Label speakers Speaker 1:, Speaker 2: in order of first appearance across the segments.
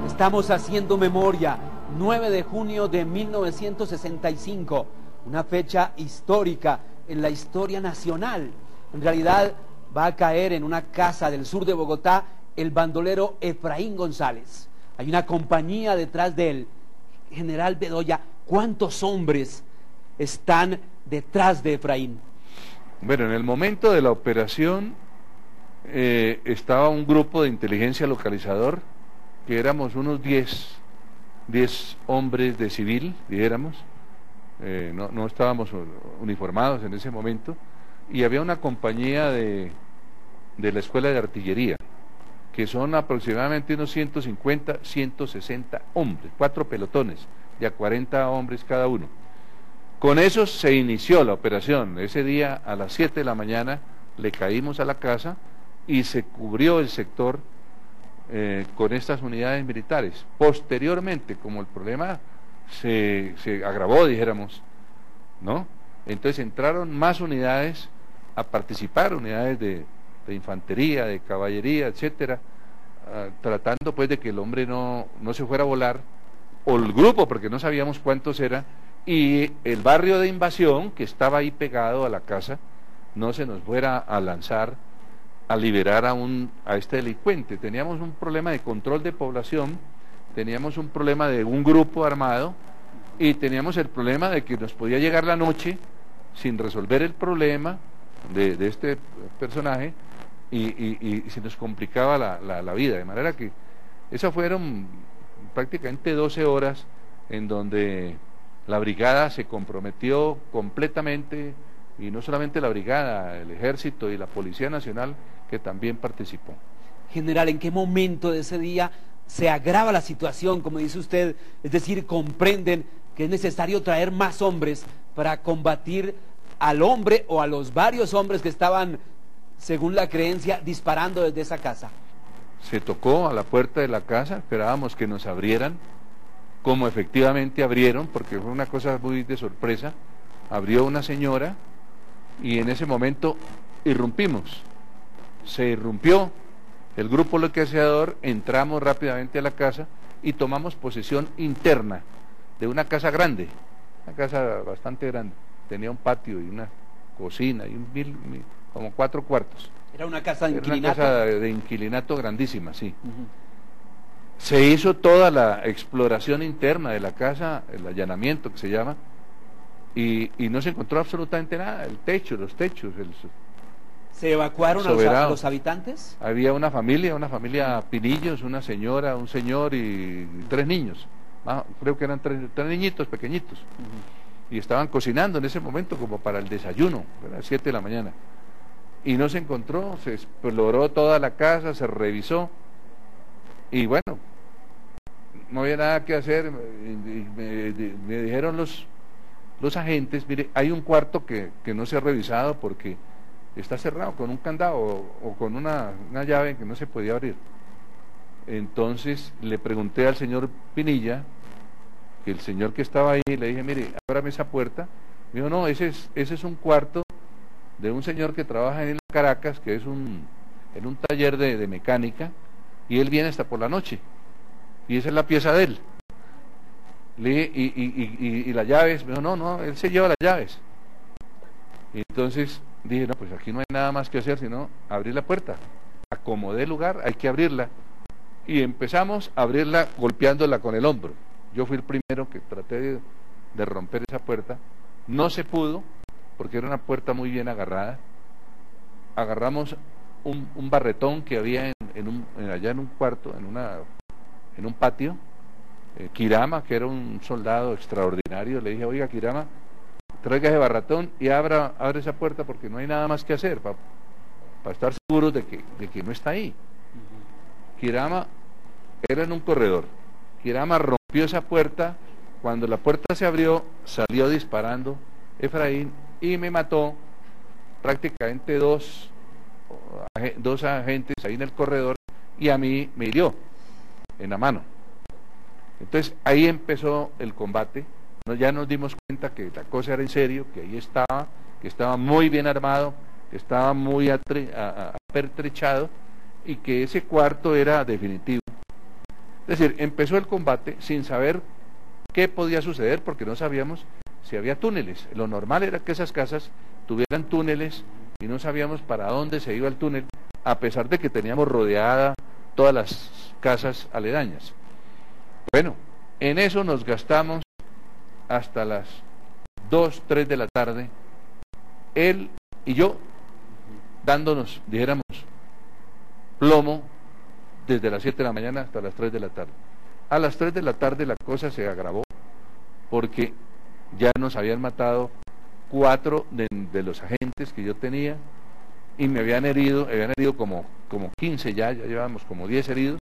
Speaker 1: Estamos haciendo memoria, 9 de junio de 1965, una fecha histórica en la historia nacional. En realidad va a caer en una casa del sur de Bogotá el bandolero Efraín González. Hay una compañía detrás de él. General Bedoya, ¿cuántos hombres están detrás de Efraín?
Speaker 2: Bueno, en el momento de la operación estaba un grupo de inteligencia localizador, que éramos unos 10 hombres de civil, dijéramos, no estábamos uniformados en ese momento, y había una compañía de la Escuela de Artillería, que son aproximadamente unos 150, 160 hombres, 4 pelotones, de a 40 hombres cada uno. Con eso se inició la operación. Ese día a las 7 de la mañana le caímos a la casa y se cubrió el sector con estas unidades militares. Posteriormente, como el problema se agravó, dijéramos, ¿no? Entonces entraron más unidades a participar, unidades de infantería, de caballería, etcétera, tratando pues de que el hombre no se fuera a volar, o el grupo, porque no sabíamos cuántos eran, y el barrio de invasión, que estaba ahí pegado a la casa, no se nos fuera a lanzar a liberar a este delincuente. Teníamos un problema de control de población, teníamos un problema de un grupo armado, y teníamos el problema de que nos podía llegar la noche sin resolver el problema de este personaje, y se nos complicaba la vida, de manera que esas fueron prácticamente 12 horas en donde la brigada se comprometió completamente, y no solamente la brigada, el ejército y la Policía Nacional, que también participó.
Speaker 1: General, ¿en qué momento de ese día se agrava la situación, como dice usted? Es decir, comprenden que es necesario traer más hombres para combatir al hombre o a los varios hombres que estaban, según la creencia, disparando desde esa casa.
Speaker 2: Se tocó a la puerta de la casa, esperábamos que nos abrieran, como efectivamente abrieron, porque fue una cosa muy de sorpresa. Abrió una señora y en ese momento irrumpimos. Se irrumpió el grupo loqueador, entramos rápidamente a la casa y tomamos posesión interna de una casa grande, una casa bastante grande. Tenía un patio y una cocina y como 4 cuartos.
Speaker 1: ¿Era una casa de inquilinato?
Speaker 2: Era una casa de inquilinato grandísima, sí. Se hizo toda la exploración interna de la casa, el allanamiento que se llama, y no se encontró absolutamente nada. El techo, los techos.
Speaker 1: ¿Se evacuaron a los habitantes?
Speaker 2: Había una familia Pinillos, una señora, un señor y 3 niños. Creo que eran 3 niñitos pequeñitos. Y estaban cocinando en ese momento como para el desayuno, a las 7 de la mañana. Y no se encontró, se exploró toda la casa, se revisó. Y bueno, no había nada que hacer. Me dijeron los agentes, mire, hay un cuarto que no se ha revisado porque está cerrado con un candado o con una llave que no se podía abrir. Entonces le pregunté al señor Pinilla, que el señor que estaba ahí, le dije, mire, ábrame esa puerta. Me dijo, no, ese es un cuarto de un señor que trabaja en Caracas, que es en un taller de mecánica, y él viene hasta por la noche, y esa es la pieza de él. Y las llaves, me dijo, no, él se lleva las llaves. Y entonces dije, no, pues aquí no hay nada más que hacer sino abrir la puerta. Acomodé el lugar, hay que abrirla. Y empezamos a abrirla golpeándola con el hombro. Yo fui el primero que traté de romper esa puerta. No se pudo, porque era una puerta muy bien agarrada. Agarramos un barretón que había allá en un cuarto, en un patio. Kirama, que era un soldado extraordinario, le dije, oiga Kirama, traiga ese barretón y abre esa puerta porque no hay nada más que hacer para estar seguros de que no está ahí. Kirama era en un corredor. Kirama rompió esa puerta. Cuando la puerta se abrió, salió disparando Efraín y me mató prácticamente dos agentes ahí en el corredor, y a mí me hirió en la mano. Entonces ahí empezó el combate. Ya nos dimos cuenta que la cosa era en serio, que ahí estaba, que estaba muy bien armado, estaba muy apertrechado y que ese cuarto era definitivo. Es decir, empezó el combate sin saber qué podía suceder porque no sabíamos si había túneles. Lo normal era que esas casas tuvieran túneles y no sabíamos para dónde se iba el túnel, a pesar de que teníamos rodeada todas las casas aledañas. Bueno, en eso nos gastamos hasta las 2, 3 de la tarde, él y yo, dándonos, dijéramos, plomo desde las 7 de la mañana hasta las 3 de la tarde. A las 3 de la tarde la cosa se agravó porque ya nos habían matado 4 de los agentes que yo tenía y me habían herido como 15 ya llevábamos como 10 heridos.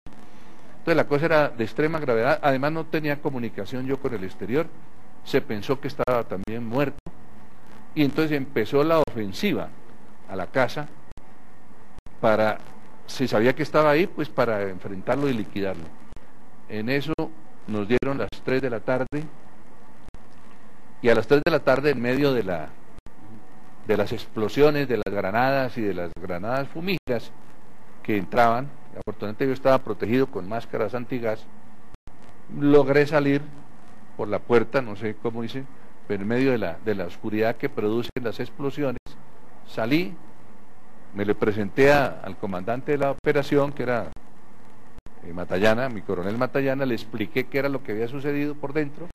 Speaker 2: Entonces la cosa era de extrema gravedad, además no tenía comunicación yo con el exterior, se pensó que estaba también muerto y entonces empezó la ofensiva a la casa para, se sabía que estaba ahí, pues para enfrentarlo y liquidarlo. En eso nos dieron las 3 de la tarde y a las 3 de la tarde, en medio de las explosiones, de las granadas y de las granadas fumígeras que entraban, afortunadamente yo estaba protegido con máscaras antigas, logré salir por la puerta, no sé cómo hice, pero en medio de la oscuridad que producen las explosiones, salí, me le presenté al comandante de la operación, que era Matallana, mi coronel Matallana, le expliqué qué era lo que había sucedido por dentro,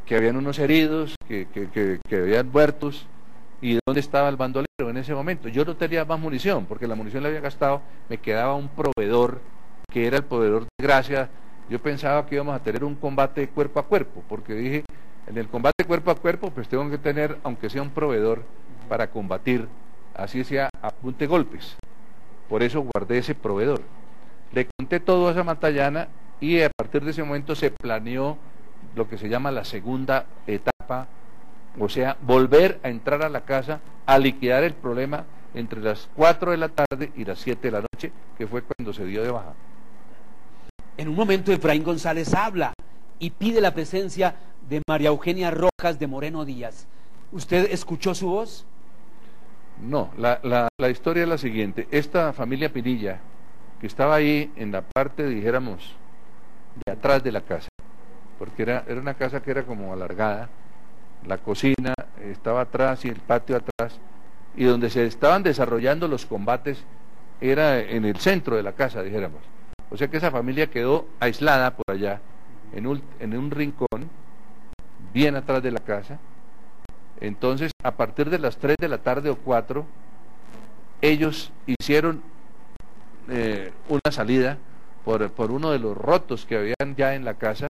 Speaker 2: que habían unos heridos, que habían muertos, y dónde estaba el bandolero en ese momento. Yo no tenía más munición, porque la munición la había gastado, me quedaba un proveedor, que era el proveedor de Gracia. Yo pensaba que íbamos a tener un combate cuerpo a cuerpo, porque dije, en el combate cuerpo a cuerpo, pues tengo que tener, aunque sea un proveedor, para combatir, así sea a punte golpes. Por eso guardé ese proveedor. Le conté todo a esa Matallana, y a partir de ese momento se planeó lo que se llama la segunda etapa, o sea, volver a entrar a la casa a liquidar el problema entre las 4 de la tarde y las 7 de la noche, que fue cuando se dio de baja.
Speaker 1: En un momento Efraín González habla y pide la presencia de María Eugenia Rojas de Moreno Díaz. ¿Usted escuchó su voz?
Speaker 2: No, la historia es la siguiente. Esta familia Pinilla, que estaba ahí en la parte, dijéramos, de atrás de la casa, porque era una casa que era como alargada, la cocina estaba atrás y el patio atrás, y donde se estaban desarrollando los combates era en el centro de la casa, dijéramos. O sea que esa familia quedó aislada por allá, en un rincón, bien atrás de la casa. Entonces, a partir de las 3 de la tarde o 4, ellos hicieron una salida por uno de los rotos que habían ya en la casa,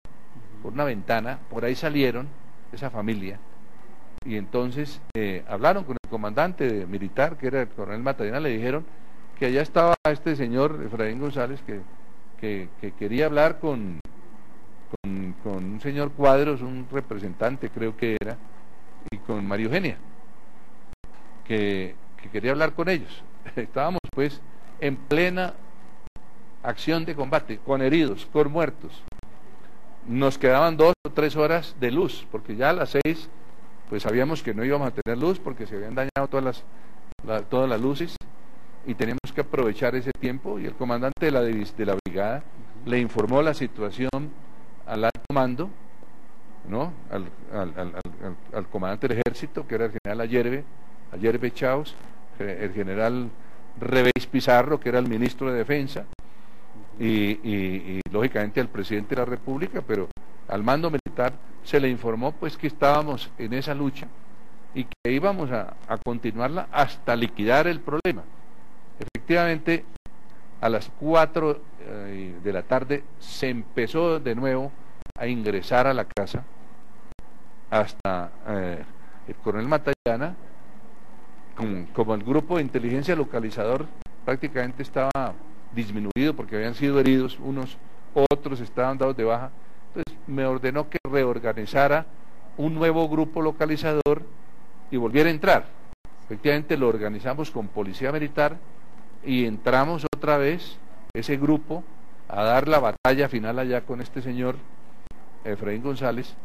Speaker 2: por una ventana, por ahí salieron esa familia, y entonces hablaron con el comandante militar, que era el coronel Matallana, le dijeron que allá estaba este señor Efraín González, que quería hablar con un señor Cuadros, un representante creo que era, y con María Eugenia, que quería hablar con ellos. Estábamos pues en plena acción de combate, con heridos, con muertos. Nos quedaban 2 o 3 horas de luz, porque ya a las 6 pues sabíamos que no íbamos a tener luz porque se habían dañado todas las luces, y teníamos que aprovechar ese tiempo, y el comandante de la brigada le informó la situación al alto mando, ¿no? al comandante del ejército, que era el general Ayerbe Chaos, el general Revés Pizarro, que era el ministro de defensa, y lógicamente al presidente de la República, pero al mando militar se le informó pues que estábamos en esa lucha y que íbamos a continuarla hasta liquidar el problema. Efectivamente, a las 4 de la tarde se empezó de nuevo a ingresar a la casa, hasta el coronel Matallana, como el grupo de inteligencia localizador prácticamente estaba disminuido porque habían sido heridos unos, otros estaban dados de baja. Entonces me ordenó que reorganizara un nuevo grupo localizador y volviera a entrar. Efectivamente lo organizamos con policía militar y entramos otra vez ese grupo a dar la batalla final allá con este señor Efraín González,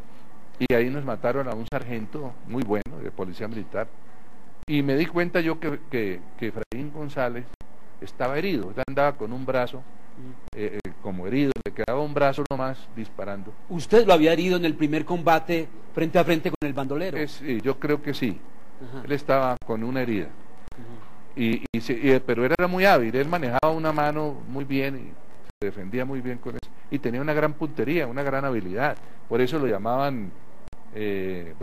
Speaker 2: y ahí nos mataron a un sargento muy bueno de policía militar, y me di cuenta yo que Efraín González estaba herido, él andaba con un brazo como herido, le quedaba un brazo nomás disparando.
Speaker 1: ¿Usted lo había herido en el primer combate frente a frente con el bandolero?
Speaker 2: Yo creo que sí.
Speaker 1: Ajá.
Speaker 2: Él estaba con una herida. Pero él era muy hábil, él manejaba una mano muy bien y se defendía muy bien con eso. Y tenía una gran puntería, una gran habilidad. Por eso lo llamaban, que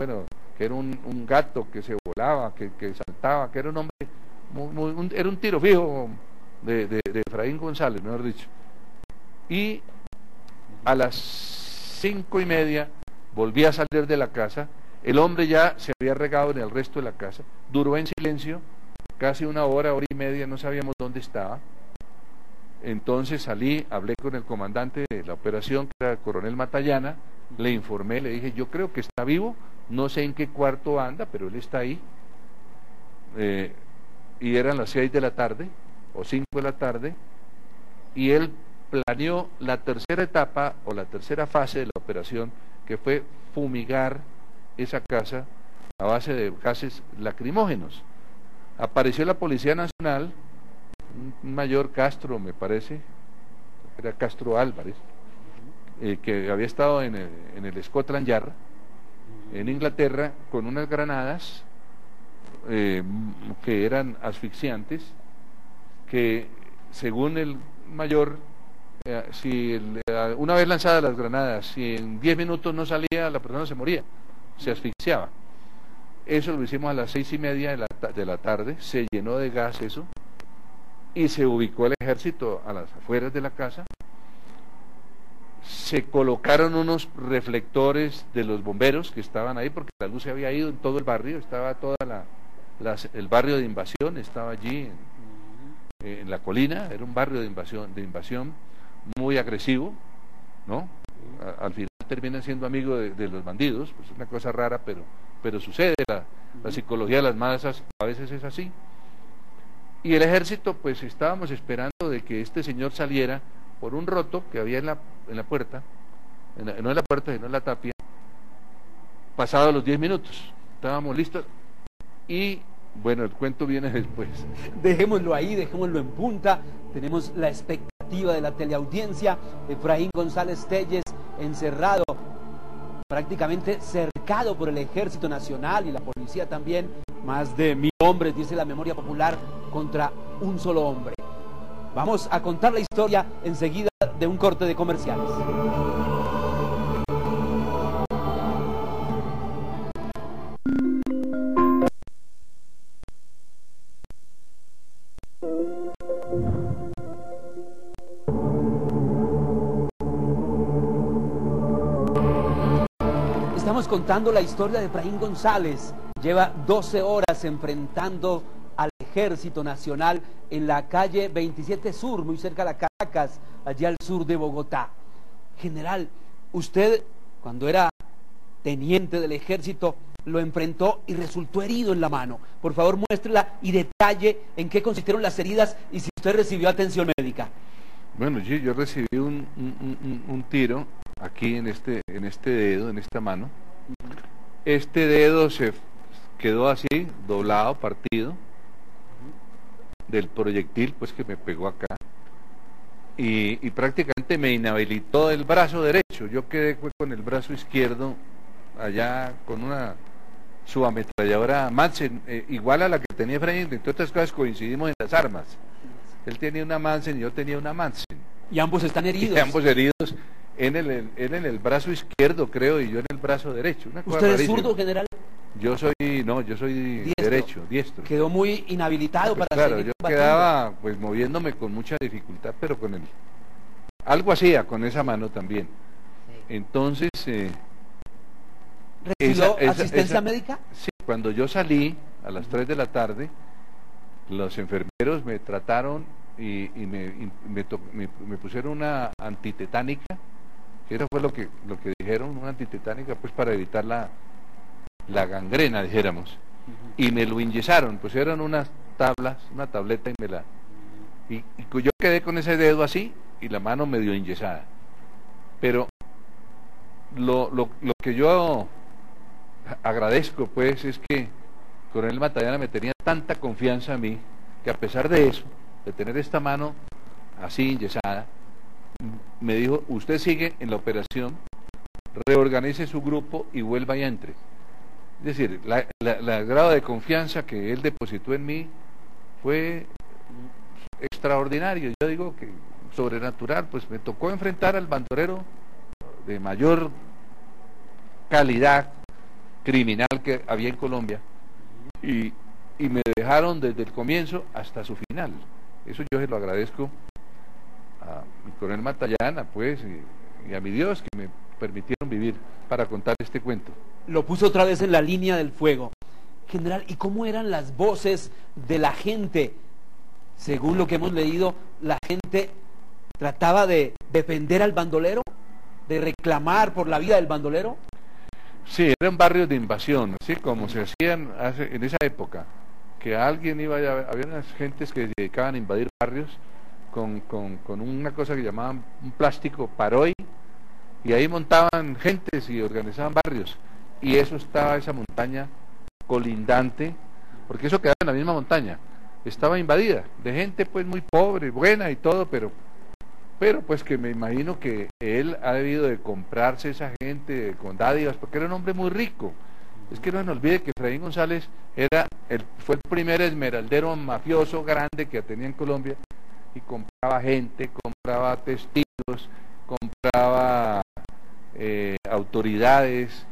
Speaker 2: era un gato que se volaba, que saltaba, que era un hombre, era un tiro fijo de Efraín González, mejor dicho. Y a las 5:30 volví a salir de la casa. El hombre ya se había regado en el resto de la casa, duró en silencio casi una hora, hora y media, no sabíamos dónde estaba. Entonces salí, hablé con el comandante de la operación, que era el coronel Matallana, le informé, le dije, yo creo que está vivo, no sé en qué cuarto anda, pero él está ahí. Y eran las 6 de la tarde, o 5 de la tarde, y él planeó la tercera etapa, o la tercera fase de la operación, que fue fumigar esa casa a base de gases lacrimógenos. Apareció la Policía Nacional, un mayor Castro, me parece, era Castro Álvarez, que había estado en el Scotland Yard, en Inglaterra, con unas granadas que eran asfixiantes, que según el mayor, una vez lanzadas las granadas, si en 10 minutos no salía, la persona se moría, se asfixiaba. Eso lo hicimos a las 6:30 de la tarde, se llenó de gas eso, y se ubicó el ejército a las afueras de la casa. Se colocaron unos reflectores de los bomberos que estaban ahí, porque la luz se había ido en todo el barrio, estaba el barrio de invasión, estaba allí en la colina, era un barrio de invasión muy agresivo, ¿no? Al final terminan siendo amigos de los bandidos, pues es una cosa rara, pero sucede, la psicología de las masas a veces es así. Y el ejército, pues estábamos esperando de que este señor saliera por un roto que había en la puerta, no en la puerta, sino en la tapia, pasados los 10 minutos, estábamos listos, y bueno, el cuento viene después.
Speaker 1: Dejémoslo ahí, dejémoslo en punta, tenemos la expectativa de la teleaudiencia. Efraín González Telles encerrado, prácticamente cercado por el Ejército Nacional y la policía también, más de 1000 hombres, dice la memoria popular, contra un solo hombre. Vamos a contar la historia enseguida de un corte de comerciales. Estamos contando la historia de Efraín González. Lleva 12 horas enfrentando al Ejército Nacional en la calle 27 Sur, muy cerca de Caracas, allí al sur de Bogotá. General, usted, cuando era teniente del Ejército, lo enfrentó y resultó herido en la mano. Por favor, muéstrela y detalle en qué consistieron las heridas y si usted recibió atención médica.
Speaker 2: Bueno, yo recibí un tiro aquí en este dedo, en esta mano. Este dedo se quedó así, doblado, partido, del proyectil pues que me pegó acá, y prácticamente me inhabilitó el brazo derecho. Yo quedé con el brazo izquierdo allá con una subametralladora Mansen, igual a la que tenía Efraín. Entre otras cosas coincidimos en las armas. Él tenía una Mansen y yo tenía una Mansen.
Speaker 1: Y ambos están heridos.
Speaker 2: Y ambos heridos en el brazo izquierdo, creo, y yo en el brazo derecho. Una cosa
Speaker 1: ¿Usted es
Speaker 2: rarísima.
Speaker 1: zurdo, general?
Speaker 2: Yo soy diestro, diestro.
Speaker 1: Quedó muy inhabilitado
Speaker 2: Pues
Speaker 1: para
Speaker 2: claro,
Speaker 1: seguir
Speaker 2: yo
Speaker 1: combatiendo.
Speaker 2: quedaba pues moviéndome con mucha dificultad, pero con algo hacía con esa mano también. Entonces,
Speaker 1: ¿recibió asistencia médica?
Speaker 2: Sí, cuando yo salí a las 3 de la tarde, los enfermeros me trataron y me pusieron una antitetánica, que eso fue lo que dijeron, una antitetánica pues para evitar la gangrena, dijéramos, y me lo inyesaron, pusieron unas tablas, una tableta y yo quedé con ese dedo así y la mano medio inyesada. Pero lo que yo agradezco pues es que Coronel Matallana me tenía tanta confianza en mí, que a pesar de eso, de tener esta mano así enyesada, me dijo, usted sigue en la operación, reorganice su grupo y vuelva y entre. Es decir, el grado de confianza que él depositó en mí fue extraordinario. Yo digo que sobrenatural, pues me tocó enfrentar al bandolero de mayor calidad criminal que había en Colombia y me dejaron desde el comienzo hasta su final. Eso yo se lo agradezco a mi coronel Matallana, pues, y a mi Dios que me permitieron vivir para contar este cuento.
Speaker 1: Lo puso otra vez en la línea del fuego. General, ¿y cómo eran las voces de la gente? Según lo que hemos leído, la gente trataba de defender al bandolero, de reclamar por la vida del bandolero.
Speaker 2: Sí, eran barrios de invasión, así como se hacían en esa época, que alguien iba a, había unas gentes que se dedicaban a invadir barrios con una cosa que llamaban un plástico paroy, y ahí montaban gentes y organizaban barrios, y eso estaba, esa montaña colindante, porque eso quedaba en la misma montaña, estaba invadida de gente pues muy pobre, buena y todo, pero pues que me imagino que él ha debido de comprarse esa gente con dádivas, porque era un hombre muy rico. Es que no se nos olvide que Efraín González fue el primer esmeraldero mafioso grande que tenía en Colombia, y compraba gente, compraba testigos, compraba autoridades,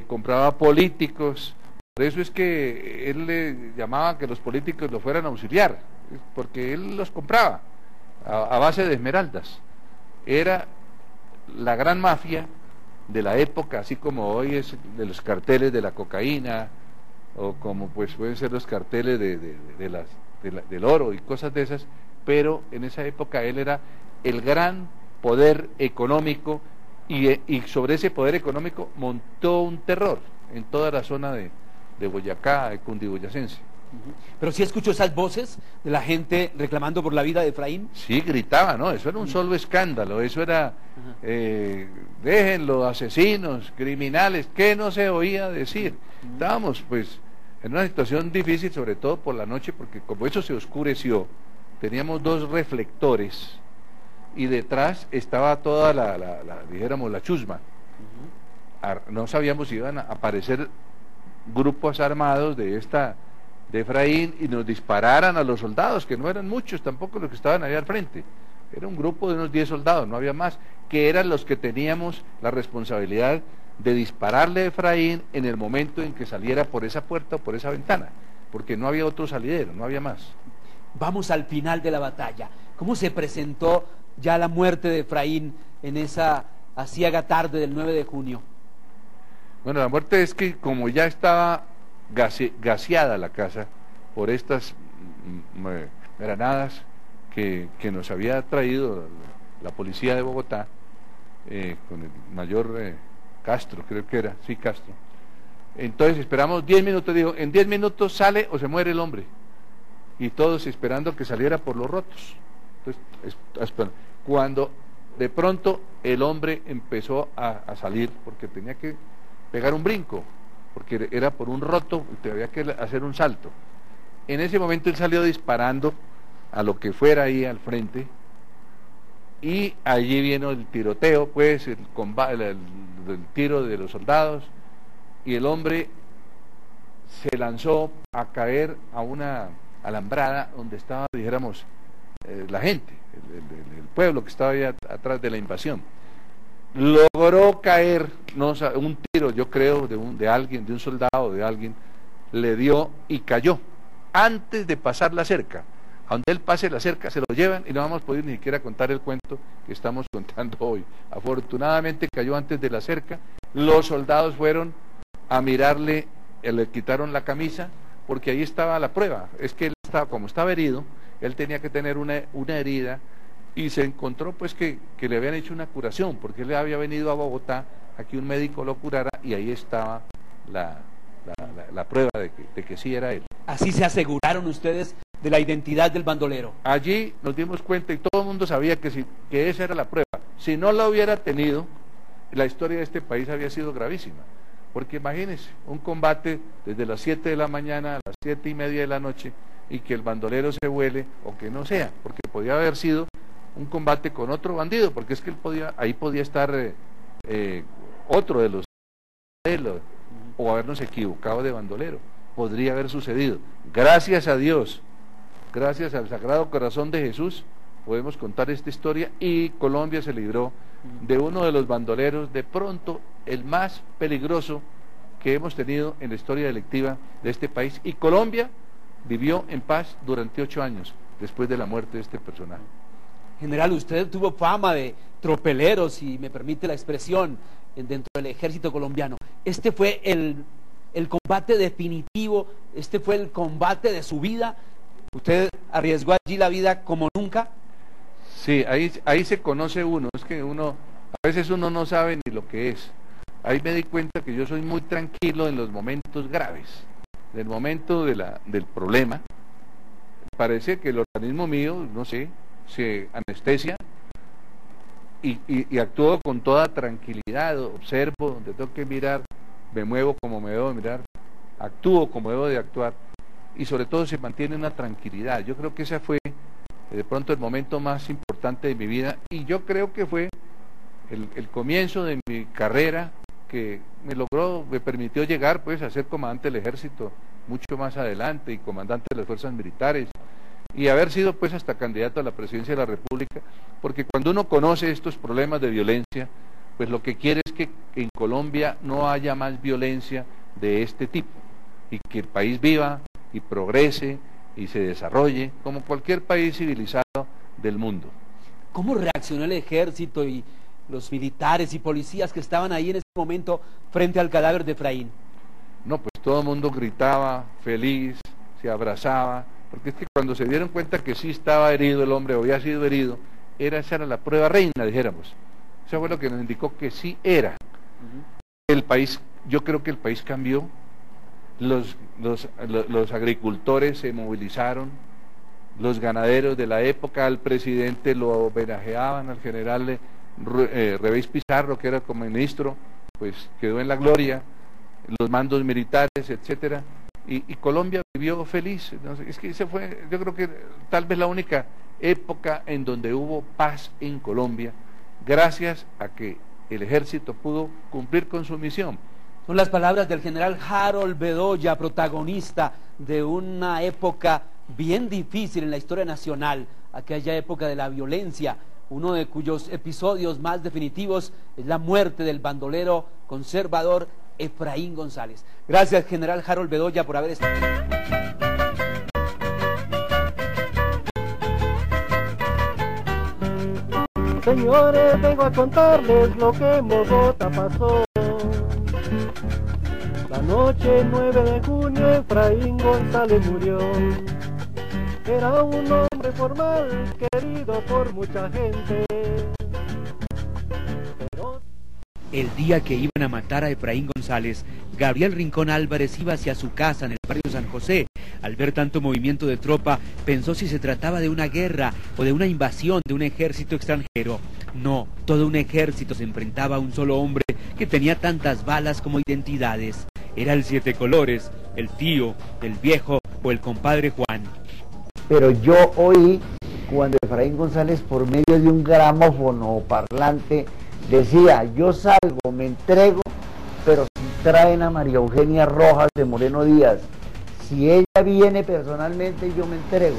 Speaker 2: compraba políticos. Por eso es que él le llamaba que los políticos lo fueran a auxiliar, porque él los compraba a base de esmeraldas. Era la gran mafia de la época, así como hoy es de los carteles de la cocaína, o como pues pueden ser los carteles del oro y cosas de esas, pero en esa época él era el gran poder económico, y sobre ese poder económico montó un terror en toda la zona de Boyacá, de Cundiboyacense.
Speaker 1: Pero sí escuchó esas voces de la gente reclamando por la vida de Efraín.
Speaker 2: Sí, gritaba, ¿no? Eso era un solo escándalo, eso era, déjenlo, asesinos, criminales, ¿qué no se oía decir? Estábamos, pues, en una situación difícil, sobre todo por la noche, porque como eso se oscureció, teníamos dos reflectores, y detrás estaba toda dijéramos, la chusma. No sabíamos si iban a aparecer grupos armados de Efraín y nos dispararan a los soldados, que no eran muchos tampoco los que estaban ahí al frente. Era un grupo de unos 10 soldados, no había más, que eran los que teníamos la responsabilidad de dispararle a Efraín en el momento en que saliera por esa puerta o por esa ventana, porque no había otro salidero, no había más.
Speaker 1: Vamos al final de la batalla. ¿Cómo se presentó ya la muerte de Efraín en esa aciaga tarde del 9 de junio?
Speaker 2: Bueno, la muerte es que como ya estaba gaseada la casa por estas granadas que nos había traído la policía de Bogotá, con el mayor Castro, creo que era, sí, Castro. Entonces esperamos 10 minutos, dijo, en 10 minutos sale o se muere el hombre. Y todos esperando que saliera por los rotos. Entonces, cuando de pronto el hombre empezó a salir, porque tenía que pegar un brinco, porque era por un roto y había que hacer un salto. En ese momento él salió disparando a lo que fuera ahí al frente, y allí vino el tiroteo, pues el tiro de los soldados, y el hombre se lanzó a caer a una alambrada donde estaba, dijéramos, la gente, el pueblo que estaba ahí atrás de la invasión. Logró caer, un tiro, yo creo, de alguien, de un soldado, de alguien, le dio y cayó antes de pasar la cerca. A donde él pase la cerca se lo llevan y no vamos a poder ni siquiera contar el cuento que estamos contando hoy. Afortunadamente cayó antes de la cerca. Los soldados fueron a mirarle, le quitaron la camisa, porque ahí estaba la prueba. Es que él estaba, como estaba herido, él tenía que tener una herida, y se encontró pues que le habían hecho una curación, porque él había venido a Bogotá a que un médico lo curara, y ahí estaba la prueba de que sí era él.
Speaker 1: Así se aseguraron ustedes de la identidad del bandolero.
Speaker 2: Allí nos dimos cuenta, y todo el mundo sabía que esa era la prueba. Si no la hubiera tenido, la historia de este país había sido gravísima, porque imagínense, un combate desde las 7 de la mañana a las 7:30 de la noche, y que el bandolero se vuele, o que no sea, porque podía haber sido un combate con otro bandido, porque es que ahí podía estar otro de los o habernos equivocado de bandolero, podría haber sucedido. Gracias a Dios, gracias al Sagrado Corazón de Jesús, podemos contar esta historia, y Colombia se libró de uno de los bandoleros, de pronto el más peligroso que hemos tenido en la historia delictiva de este país, y Colombia vivió en paz durante 8 años después de la muerte de este personaje.
Speaker 1: General, usted tuvo fama de tropelero, si me permite la expresión, dentro del ejército colombiano. Este fue el combate definitivo, este fue el combate de su vida. ¿Usted arriesgó allí la vida como nunca?
Speaker 2: Sí, ahí se conoce uno, es que a veces uno no sabe ni lo que es. Ahí me di cuenta que yo soy muy tranquilo en los momentos graves, en el momento del problema. Parece que el organismo mío, no sé, se anestesia y actúo con toda tranquilidad, observo donde tengo que mirar, me muevo como me debo mirar, actúo como debo de actuar, y sobre todo se mantiene una tranquilidad. Yo creo que ese fue de pronto el momento más importante de mi vida, y yo creo que fue el comienzo de mi carrera, que me permitió llegar pues a ser comandante del ejército mucho más adelante, y comandante de las fuerzas militares, y haber sido pues hasta candidato a la presidencia de la República, porque cuando uno conoce estos problemas de violencia, pues lo que quiere es que en Colombia no haya más violencia de este tipo, y que el país viva y progrese y se desarrolle como cualquier país civilizado del mundo.
Speaker 1: ¿Cómo reaccionó el ejército y los militares y policías que estaban ahí en ese momento frente al cadáver de Efraín?
Speaker 2: No, pues todo el mundo gritaba, feliz, se abrazaba, porque es que cuando se dieron cuenta que sí estaba herido el hombre, o había sido herido, esa era la prueba reina, dijéramos. Eso fue lo que nos indicó que sí era. El país, yo creo que el país cambió, los agricultores se movilizaron, los ganaderos de la época, al presidente lo homenajeaban, al general Revés Pizarro, que era como ministro, pues quedó en la gloria, los mandos militares, etcétera, y Colombia vivió feliz. Entonces, es que ese fue, yo creo que tal vez la única época en donde hubo paz en Colombia, gracias a que el ejército pudo cumplir con su misión.
Speaker 1: Son las palabras del general Harold Bedoya, protagonista de una época bien difícil en la historia nacional, aquella época de la violencia, uno de cuyos episodios más definitivos es la muerte del bandolero conservador Efraín González. Gracias, general Harold Bedoya, por haber estado.
Speaker 3: Señores, vengo a contarles lo que en Bogotá pasó. La noche 9 de junio Efraín González murió. Era un hombre formal, querido por mucha gente.
Speaker 1: El día que iban a matar a Efraín González, Gabriel Rincón Álvarez iba hacia su casa en el barrio San José. Al ver tanto movimiento de tropa, pensó si se trataba de una guerra o de una invasión de un ejército extranjero. No, todo un ejército se enfrentaba a un solo hombre que tenía tantas balas como identidades. Era el Siete Colores, el tío, el viejo o el compadre Juan.
Speaker 4: Pero yo oí cuando Efraín González, por medio de un gramófono parlante, decía: yo salgo, me entrego, pero si traen a María Eugenia Rojas de Moreno Díaz, si ella viene personalmente, yo me entrego.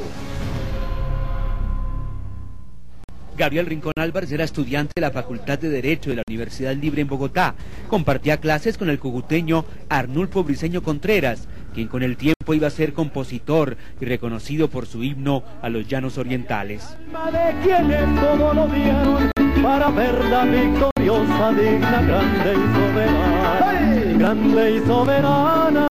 Speaker 1: Gabriel Rincón Álvarez era estudiante de la Facultad de Derecho de la Universidad Libre en Bogotá. Compartía clases con el cojuteño Arnulfo Briceño Contreras, quien con el tiempo iba a ser compositor y reconocido por su himno a los llanos orientales.
Speaker 3: De quienes todo lo dieron para verla victoriosa, digna, grande y soberana. ¡Hey! Grande y soberana.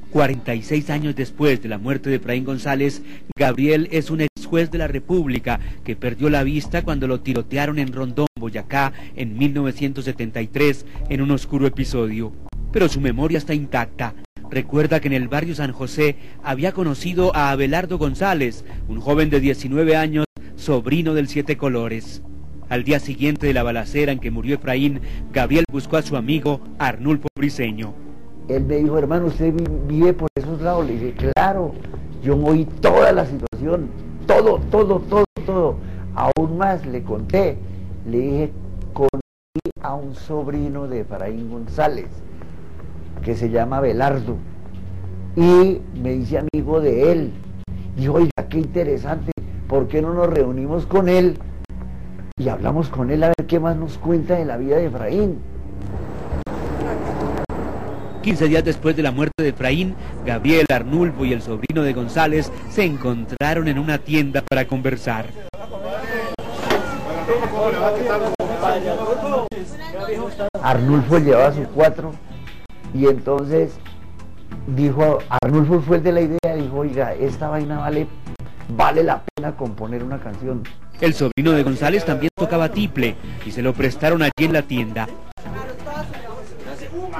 Speaker 1: 46 años después de la muerte de Efraín González, Gabriel es un ex juez de la República que perdió la vista cuando lo tirotearon en Rondón, Boyacá, en 1973, en un oscuro episodio. Pero su memoria está intacta. Recuerda que en el barrio San José había conocido a Abelardo González, un joven de 19 años, sobrino del Siete Colores. Al día siguiente de la balacera en que murió Efraín, Gabriel buscó a su amigo Arnulfo Briceño.
Speaker 4: Él me dijo, hermano, ¿usted vive por esos lados? Le dije, claro, yo oí toda la situación, todo. Aún más le conté, le dije, conocí a un sobrino de Efraín González, que se llama Abelardo, y me hice amigo de él. Dijo, oiga, qué interesante, ¿por qué no nos reunimos con él? Y hablamos con él a ver qué más nos cuenta de la vida de Efraín.
Speaker 1: 15 días después de la muerte de Efraín, Gabriel, Arnulfo y el sobrino de González se encontraron en una tienda para conversar.
Speaker 4: Arnulfo llevaba su 4 y entonces dijo, Arnulfo fue el de la idea, dijo, oiga, esta vaina vale la pena componer una canción.
Speaker 1: El sobrino de González también tocaba tiple y se lo prestaron allí en la tienda.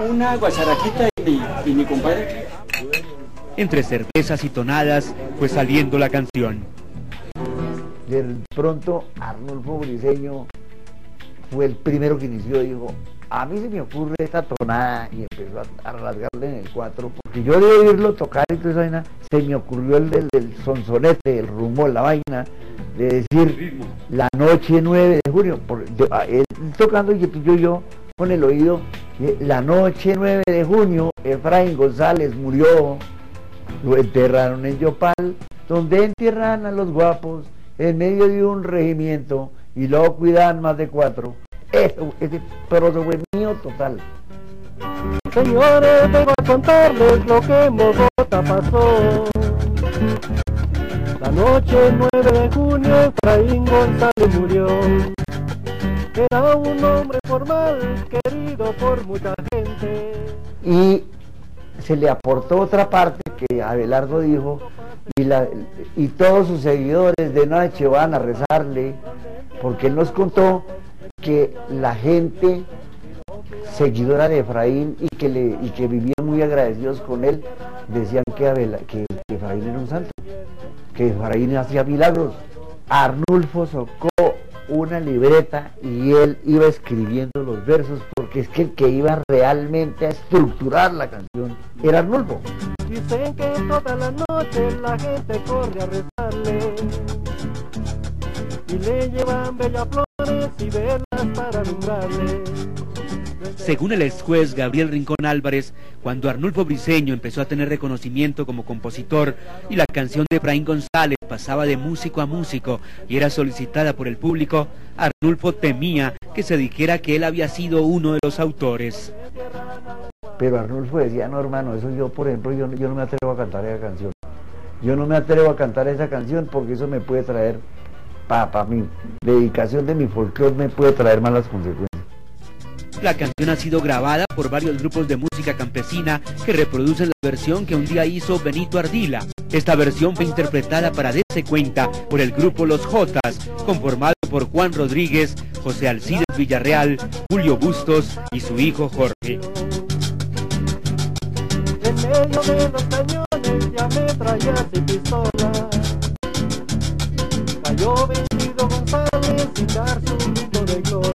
Speaker 5: Una guacharaquita y mi compadre.
Speaker 1: Entre cervezas y tonadas fue saliendo la canción.
Speaker 4: De pronto Arnulfo Briceño fue el primero que inició, dijo, a mí se me ocurre esta tonada, y empezó a rasgarle en el 4, porque yo de oírlo tocar y toda esa vaina, se me ocurrió el del sonsonete, el rumbo, la vaina, de decir, la noche 9 de junio, él tocando y yo con el oído, la noche 9 de junio, Efraín González murió, lo enterraron en Yopal, donde entierran a los guapos, en medio de un regimiento, y luego cuidan más de 4. Ese proceso fue mío total.
Speaker 3: Señores, vengo a contarles lo que en Bogotá pasó. La noche 9 de junio, Efraín González murió. Era un hombre formal, querido por mucha gente.
Speaker 4: Y se le aportó otra parte que Abelardo dijo, y todos sus seguidores de noche van a rezarle, porque él nos contó que la gente seguidora de Efraín y que vivían muy agradecidos con él, decían que Efraín era un santo, que Efraín hacía milagros. Arnulfo sacó una libreta y él iba escribiendo los versos, porque es que el que iba realmente a estructurar la canción era Arnulfo.
Speaker 3: Dicen que toda la noche la gente corre a rezarle y le llevan bellas flores y velas para alumbrarle.
Speaker 1: Según el ex juez Gabriel Rincón Álvarez, cuando Arnulfo Briceño empezó a tener reconocimiento como compositor y la canción de Efraín González pasaba de músico a músico y era solicitada por el público, Arnulfo temía que se dijera que él había sido uno de los autores.
Speaker 4: Pero Arnulfo decía, no hermano, eso yo, por ejemplo, yo no me atrevo a cantar esa canción. Yo no me atrevo a cantar esa canción porque eso me puede traer, para mi dedicación de mi folclore, me puede traer malas consecuencias.
Speaker 1: La canción ha sido grabada por varios grupos de música campesina que reproducen la versión que un día hizo Benito Ardila. Esta versión fue interpretada para darse cuenta por el grupo Los Jotas, conformado por Juan Rodríguez, José Alcides Villarreal, Julio Bustos y su hijo Jorge.
Speaker 3: En medio de los cañones y ametrallas y pistolas, cayó vencido González sin dar su grito de gloria.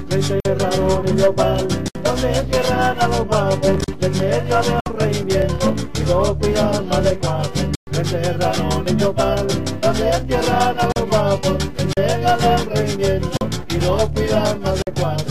Speaker 3: Le enterraron en Yopal, donde entierran a los guapos, en medio de un regimiento, y lo cuidan más de 4. Le enterraron en Yopal, donde entierran a los guapos, en medio de un regimiento, y lo cuidan más de 4.